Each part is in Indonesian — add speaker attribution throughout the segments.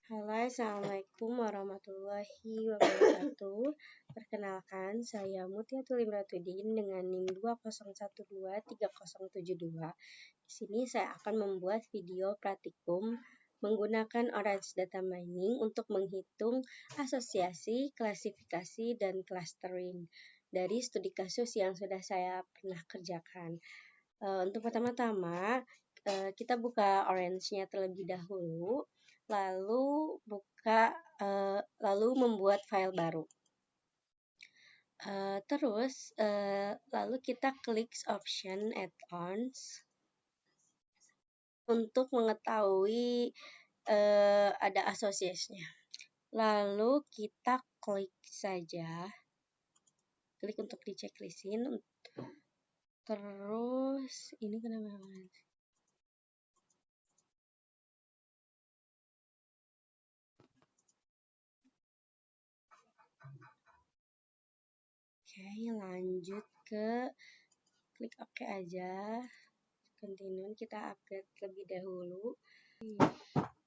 Speaker 1: Halo, Assalamualaikum warahmatullahi wabarakatuh. Perkenalkan, saya Mutiatul Imratudin dengan NIM 2012307. Di sini saya akan membuat video praktikum menggunakan Orange Data Mining untuk menghitung asosiasi, klasifikasi, dan clustering dari studi kasus yang sudah saya pernah kerjakan. Untuk pertama-tama, kita buka Orange-nya terlebih dahulu, lalu membuat file baru. Lalu kita klik option add-ons untuk mengetahui ada association-nya. Lalu kita klik saja, klik untuk di checklistin. Terus ini kenapa? Oke, lanjut ke klik OK aja. Continue, kita update lebih dahulu.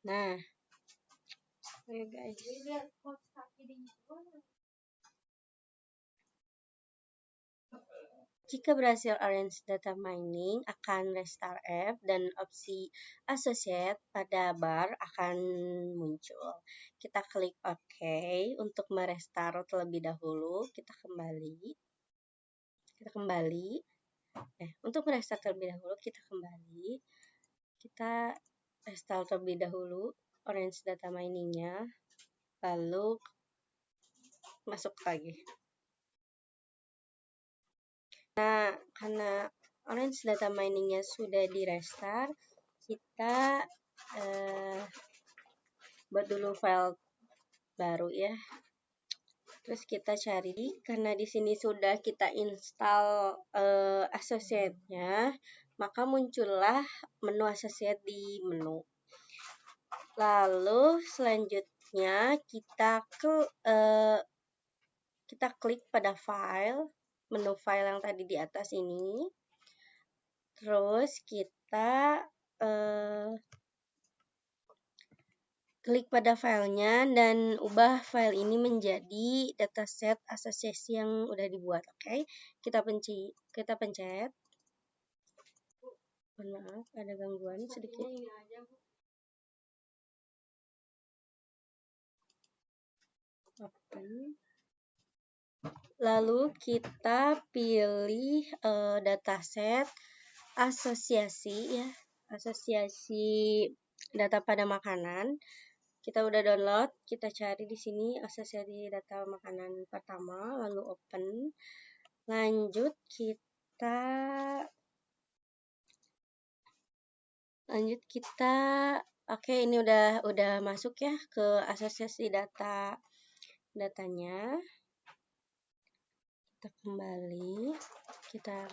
Speaker 1: Nah, ayo guys. Jika berhasil Orange Data Mining, akan restart app dan opsi Associate pada bar akan muncul. Kita klik OK untuk merestart terlebih dahulu. Kita kembali. Untuk merestart terlebih dahulu, kita kembali. Kita restart terlebih dahulu Orange Data Mining-nya, lalu masuk lagi. Nah, karena Orange Data Mining-nya sudah di restart, kita buat dulu file baru ya. Terus kita cari, karena di sini sudah kita install associate-nya, maka muncullah menu associate di menu. Lalu selanjutnya kita klik pada file, menu file yang tadi di atas ini. Terus kita klik pada filenya dan ubah file ini menjadi dataset asosiasi yang udah dibuat. Oke, kita pencet. Maaf, ada gangguan sedikit. Open. Lalu kita pilih dataset asosiasi ya, asosiasi data pada makanan. Kita udah download, kita cari di sini asosiasi data makanan pertama, lalu open. Lanjut kita oke, ini udah masuk ya ke asosiasi datanya. Kita kembali, kita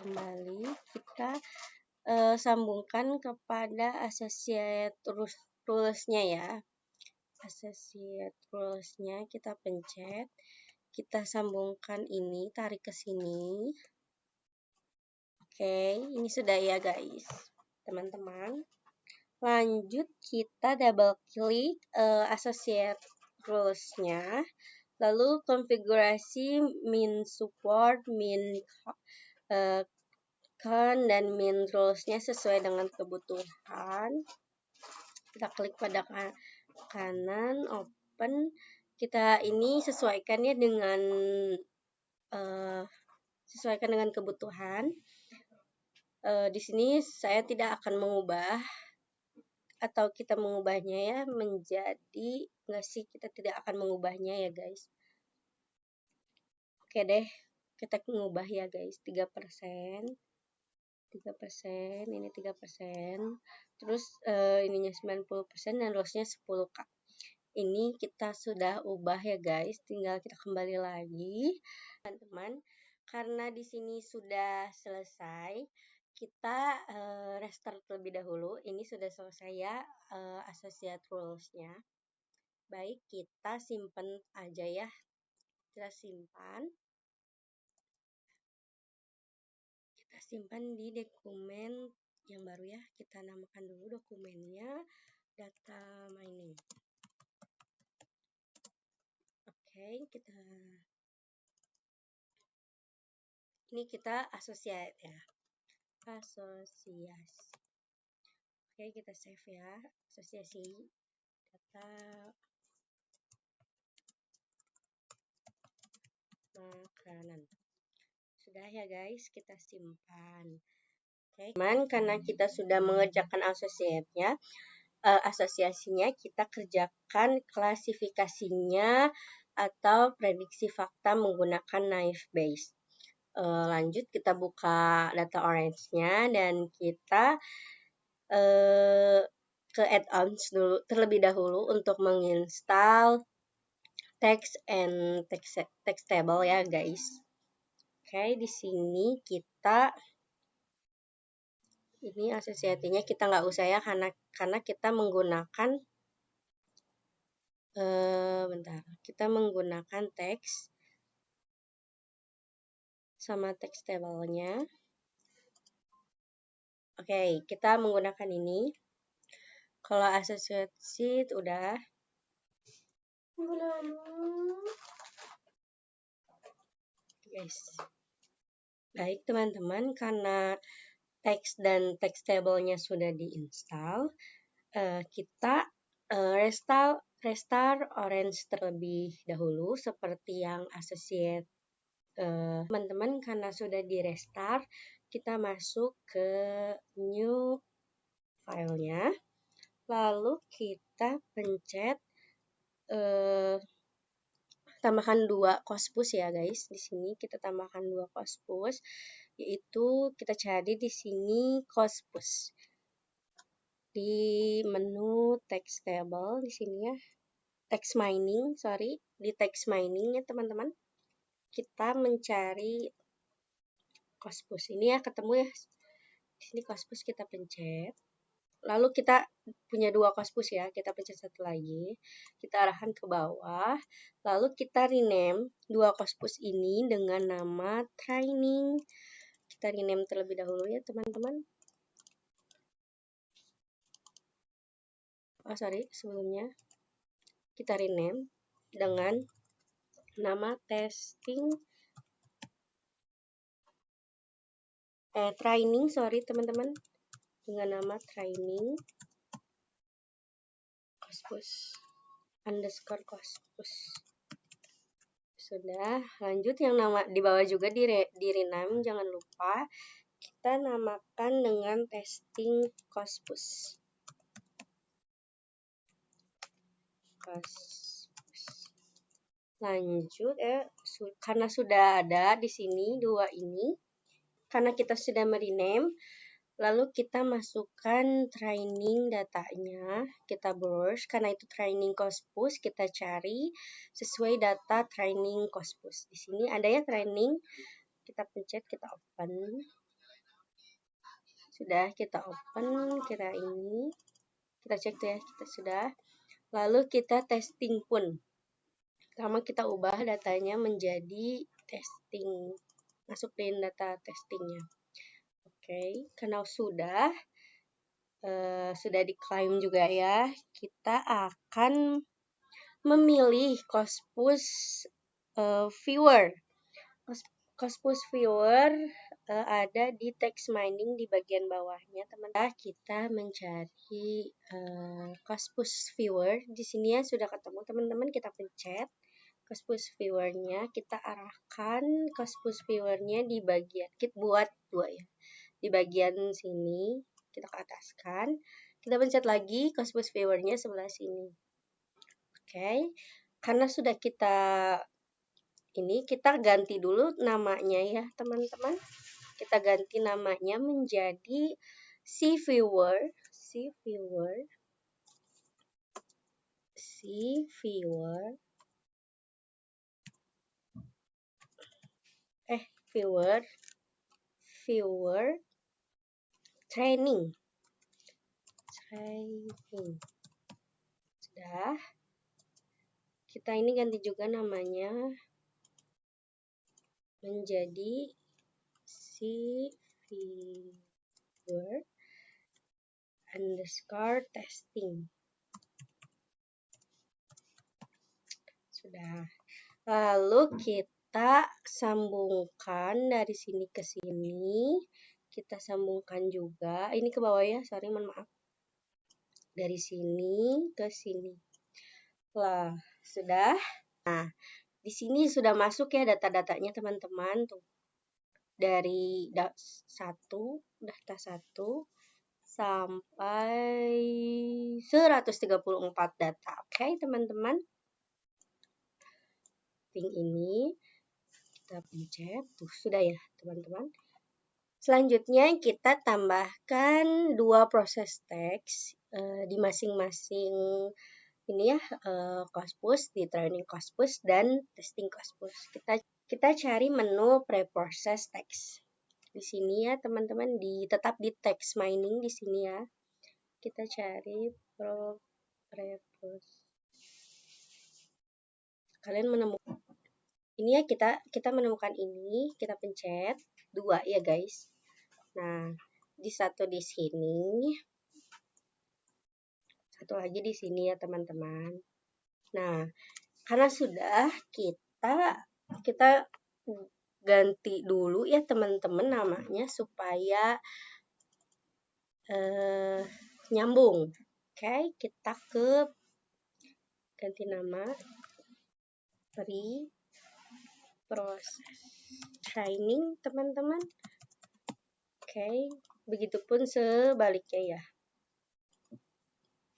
Speaker 1: sambungkan kepada associate rules-nya ya. Associate rules-nya kita pencet, kita sambungkan ini, tarik ke sini. Oke, ini sudah ya guys, teman-teman. Lanjut kita double klik associate rules-nya. Lalu konfigurasi min support, min con, dan min rules-nya sesuai dengan kebutuhan. Kita klik pada kanan, open. Kita ini sesuaikannya dengan kebutuhan. Di sini saya tidak akan mengubah, atau kita mengubahnya ya menjadi, enggak sih, kita tidak akan mengubahnya ya guys. Oke deh, kita mengubah ya guys, 3%, ini 3%, terus ininya 90% dan lossnya 10k. Ini kita sudah ubah ya guys, tinggal kita kembali lagi teman-teman. Karena di sini sudah selesai, kita restart terlebih dahulu. Ini sudah selesai ya associate rules-nya. Baik, kita simpan aja ya. Kita simpan di dokumen yang baru ya. Kita namakan dulu dokumennya data mining. ini kita associate ya. Asosiasi. Oke, kita save ya. Asosiasi data makanan. Sudah ya guys, kita simpan. Oke, karena kita sudah mengerjakan asosiasinya, kita kerjakan klasifikasinya atau prediksi fakta menggunakan naive Bayes. Lanjut kita buka data orange-nya dan kita ke add-ons dulu terlebih dahulu untuk menginstal text and text table ya guys. Oke, di sini kita ini asosiasinya kita nggak usah ya karena kita menggunakan kita menggunakan teks sama text table-nya. Oke, kita menggunakan ini. Kalau associate udah. Guys. Baik teman-teman, karena teks dan text table-nya sudah diinstal, kita restart orange terlebih dahulu seperti yang associate. Teman-teman, karena sudah di restart, kita masuk ke new filenya, lalu kita pencet tambahkan 2 cospus ya guys. Di sini kita tambahkan 2 cospus, yaitu kita cari di sini cospus di menu text table di sini ya, text mining, di text mining ya teman-teman, kita mencari cospus ini ya, ketemu ya di sini cospus, kita pencet. Lalu kita punya 2 cospus ya, kita pencet satu lagi, kita arahkan ke bawah, lalu kita rename 2 cospus ini dengan nama training. Kita rename terlebih dahulu ya teman-teman. Sebelumnya kita rename dengan nama training, teman-teman, dengan nama training cospus _cospus. Sudah, lanjut yang nama di bawah juga di rename, jangan lupa kita namakan dengan testing cospus. Lanjut karena sudah ada di sini 2 ini, karena kita sudah merename, lalu kita masukkan training datanya, kita browse, karena itu training cospus, kita cari sesuai data training cospus. Di sini ada ya training, kita pencet, kita open. Sudah, kita open, kita cek tuh ya, kita sudah. Lalu kita testing pun. Pertama kita ubah datanya menjadi testing, masukin data testingnya. Oke, karena sudah diklaim juga ya, kita akan memilih cospus viewer. Cospus viewer ada di text mining di bagian bawahnya, teman-teman. Kita mencari cospus viewer. Di sini ya sudah ketemu, teman-teman. Kita pencet cospus viewernya, kita arahkan cospus viewernya di bagian, kita buat 2 ya. Di bagian sini kita ke ataskan, kita pencet lagi cospus viewernya sebelah sini. Oke, karena sudah kita ganti dulu namanya ya teman-teman. Kita ganti namanya menjadi cviewer viewer training. Sudah, kita ini ganti juga namanya menjadi cviewer _testing. Sudah, Lalu kita sambungkan dari sini ke sini. Kita sambungkan juga. Ini ke bawah ya, sorry, mohon maaf. Dari sini ke sini. Lah, sudah. Nah, di sini sudah masuk ya data-datanya teman-teman tuh. Dari data 1 sampai 134 data. Oke, teman-teman. Link ini kita pencet. Tuh, sudah ya, teman-teman. Selanjutnya kita tambahkan 2 proses teks di masing-masing ini ya, Corpus, di training Corpus dan testing Corpus. Kita cari menu preprocess text. Di sini ya teman-teman, tetap di text mining di sini ya. Kita cari preprocess. Kalian menemukan ini ya, kita menemukan ini, kita pencet 2 ya guys. Nah, di satu di sini, satu lagi di sini ya teman-teman. Nah, karena sudah kita ganti dulu ya teman-teman namanya supaya nyambung. Oke, kita ganti nama pre-process training teman-teman. Oke, begitupun sebaliknya ya.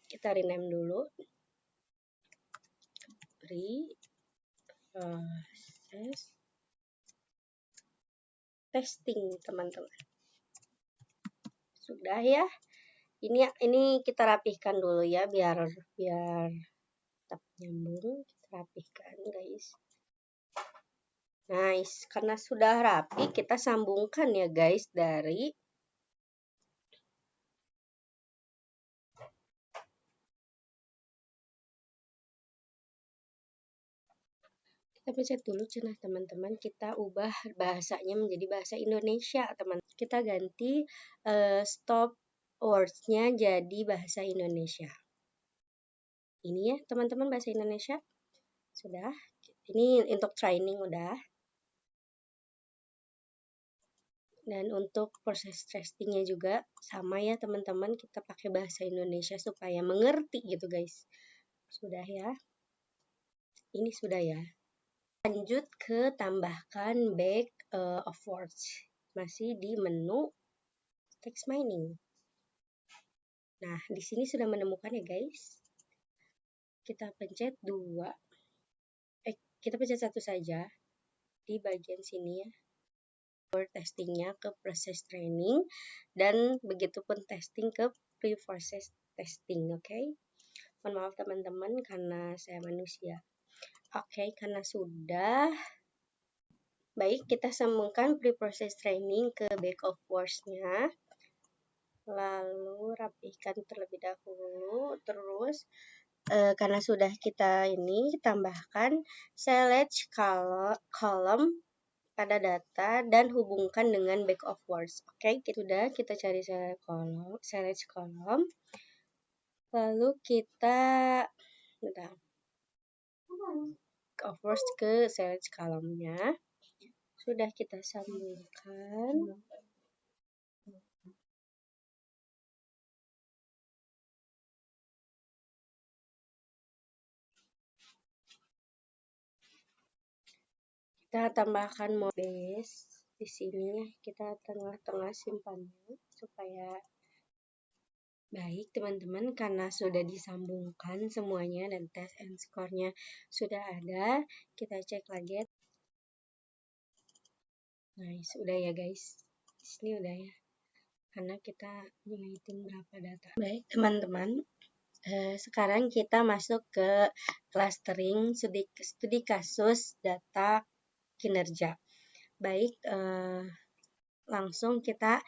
Speaker 1: Kita rename dulu. Pre-process testing teman-teman. Sudah ya. Ini kita rapihkan dulu ya biar tetap nyambung. Kita rapihkan guys. Nice, karena sudah rapi kita sambungkan ya guys dari kita pencet dulu cenah teman-teman, kita ubah bahasanya menjadi bahasa Indonesia teman. Kita ganti stop words-nya jadi bahasa Indonesia. Ini ya teman-teman, bahasa Indonesia. Sudah. Ini untuk training udah. Dan untuk proses testingnya juga sama ya teman-teman, kita pakai bahasa Indonesia supaya mengerti gitu guys. Sudah ya. Ini sudah ya. Lanjut ke tambahkan back of words. Masih di menu text mining. Nah, di sini sudah menemukan ya guys. Kita pencet 2. Kita pencet 1 saja di bagian sini ya. Testingnya ke proses training dan begitupun testing ke pre-process testing, oke? Mohon maaf teman-teman karena saya manusia. Oke, karena sudah baik, kita sambungkan pre-process training ke back of words-nya. Lalu rapihkan terlebih dahulu. Terus karena sudah kita ini tambahkan select column pada data dan hubungkan dengan back of words. Oke, sudah kita cari select column. Lalu kita of words ke select column-nya. Sudah kita sambungkan. Kita tambahkan mode base di sini, kita tengah-tengah simpannya supaya baik teman-teman, karena sudah disambungkan semuanya dan test and score-nya sudah ada. Kita cek lagi. Nice, udah ya guys. Di sini udah ya. Karena kita ngitung berapa data. Baik teman-teman. Sekarang kita masuk ke clustering studi kasus data kinerja. Baik, langsung kita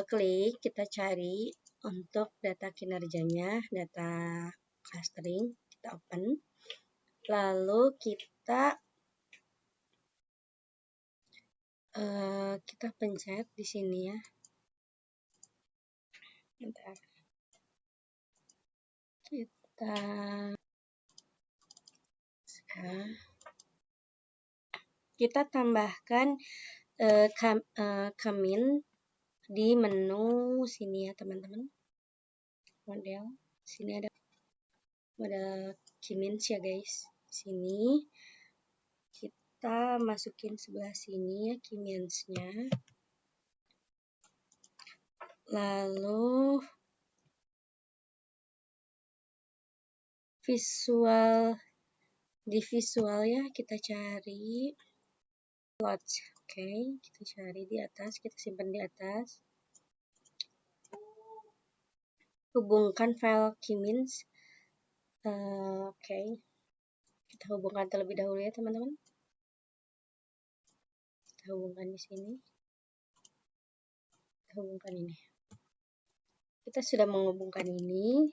Speaker 1: klik, kita cari untuk data kinerjanya, data clustering, kita open. Lalu kita pencet di sini ya. Bentar. kita tambahkan Kamin di menu sini ya teman-teman. Model sini ada model Kimins ya guys. Sini kita masukin sebelah sini ya Kiminsnya. Lalu di visual ya kita cari plot. Oke, kita cari di atas, kita simpan di atas. Hubungkan file Kimins. Oke. Kita hubungkan terlebih dahulu ya teman-teman. Kita hubungkan di sini. Kita hubungkan ini. Kita sudah menghubungkan ini.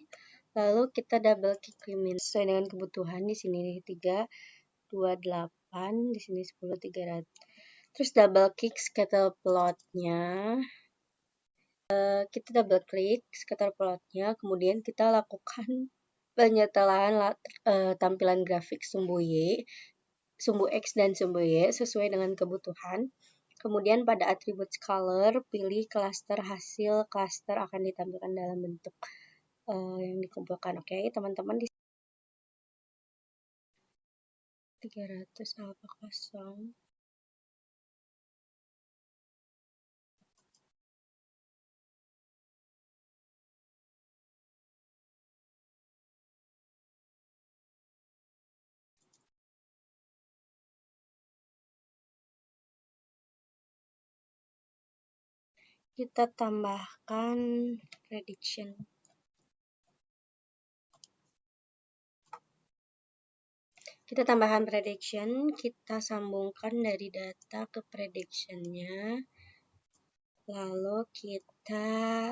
Speaker 1: Lalu kita double klik Kimins sesuai dengan kebutuhan. Di sini 328, di sini 10 300. Terus double klik scatter plotnya. Kita double klik scatter plotnya, kemudian kita lakukan penyetelan tampilan grafik sumbu X dan sumbu Y sesuai dengan kebutuhan. Kemudian pada atribut color, pilih klaster hasil klaster akan ditampilkan dalam bentuk yang dikumpulkan. Oke, teman-teman di 300 alpha kosong. Kita tambahkan prediction. Kita tambahkan prediction, kita sambungkan dari data ke predictionnya. Lalu kita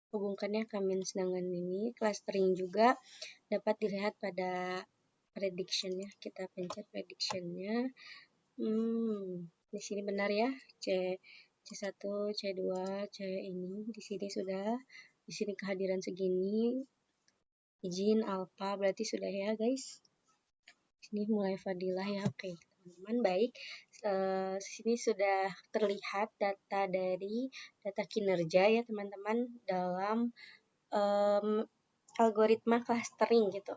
Speaker 1: hubungkannya Kamins dengan ini. Clustering juga dapat dilihat pada predictionnya. Kita pencet predictionnya. Di sini benar ya, C1, C2, C ini. Di sini sudah, di sini kehadiran segini. Izin alpha berarti sudah ya guys. Ini mulai Fadilah ya. Oke, teman-teman baik. Sini sudah terlihat data dari data kinerja ya teman-teman dalam algoritma clustering gitu.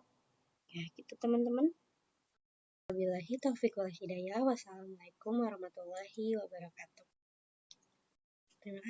Speaker 1: Ya, gitu teman-teman. Wabillahi taufiq wal hidayah. Wassalamualaikum warahmatullahi wabarakatuh. Terima kasih.